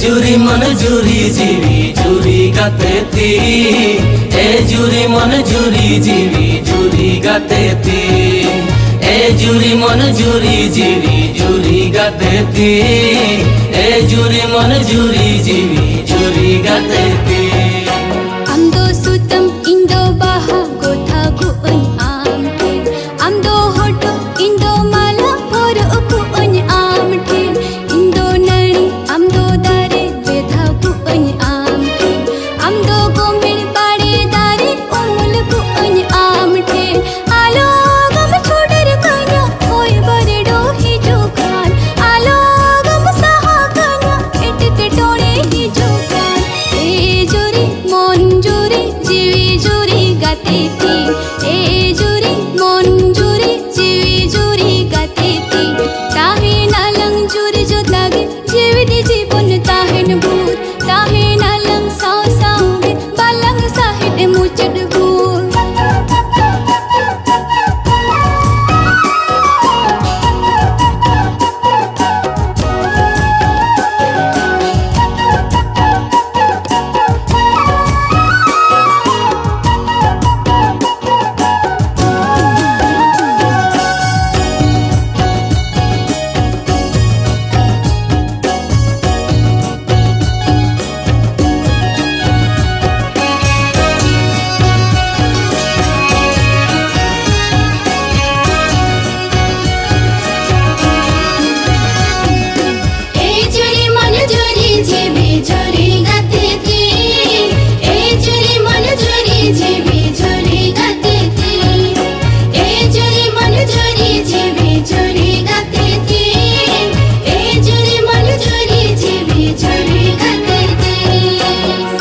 জুরি মন জুরি জিবি জুরি গাতেতি এ জুরি মন জুরি জিবি জুরি গাতেতি এ জুরি মন জুরি জিবি জুরি গাতেতি এ জুরি মন জুরি জিবি জুরি গাতেতি Amdo sutam indo baha gotha guun amte Amdo hoto indo mala hor guun amte Indo nari amdo dare bedha guun amte Amdo gomil pare dare umul guun amte Alo gam chodar kanya hoy bardo hi jokan Alo gam saha kanya etke tone hi jokan E juri mon juri jivi juri gateti E juri mon juri jivi juri gateti Tahe nalang juri jo lage jivi di jibon tahen bhur Tahe nalang sao sao ge balang sahid muchad bhur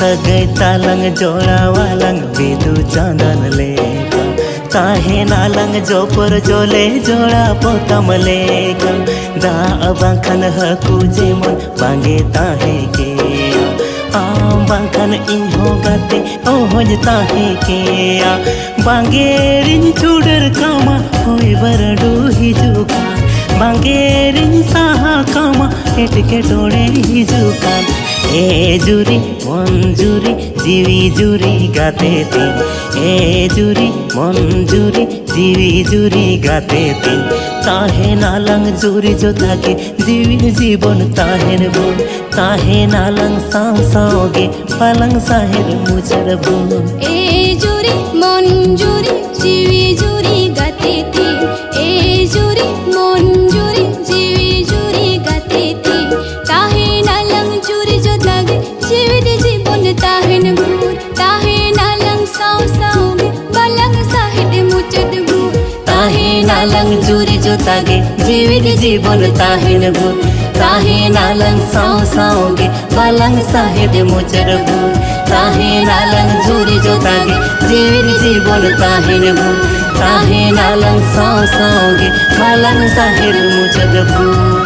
सगै Talang जोड़ा वालंग बिदु चांदन लेगा ताहे नालंग जोपर जोले जोड़ा पोतम लेगा दा अबांखन हकु जेमन बांगे ताहे के बांखन इन्हो गाते ओहज ताहे के बांगे रिन चूडर कामा होय बरडू हिजुकान बांगे रिन साहा कामा एटके टोड़े हिजुकान ए जूरी मन जूरी जीवी जूरी गातेती ए जूरी मन जूरी जीवी जूरी गातेती ताहे नालंग जूरी जो ताके जीवी जीवन ताहेन बोल ताहे नालंग साव सावगे पलंग साहेर मुचर बोल ए जूरी मन जूरी जीवी जूरी गातेती ए जूरी मन जूरी जीवी जूरी गातेती ताहे नालंग जूरी जो लागे जीवित जीवन ताहेन भूर ताहे नालंग साव सावगे बालंग साहिद मुचद भूर ताहे नालंग जूरी जो तागे जीवित जीवन ताहेन भूर ताहे नालंग साव सावगे बालंग साहेब मुचर भूर ताहे नालंग जूरी जो तागे जीवित जीवन ताहेन भूर ताहे नालंग साव सावगे बालंग साहेब मुचर भूर।